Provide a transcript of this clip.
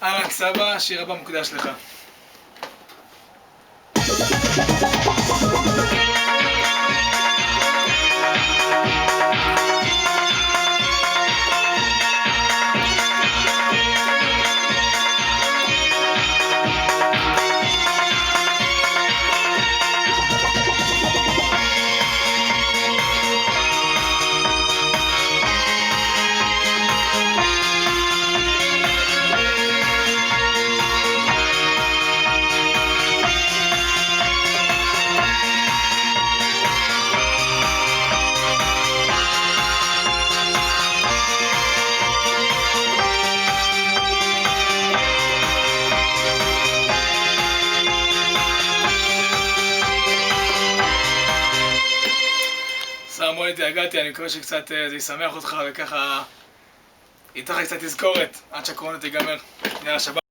אהלן סבא, שיר הבא מוקדש לך. סמואל, התגעגעתי, אני מקווה שקצת זה ישמח אותך וככה ייתן לך קצת תזכורת עד שהקורונה תיגמר. יאללה, שבת.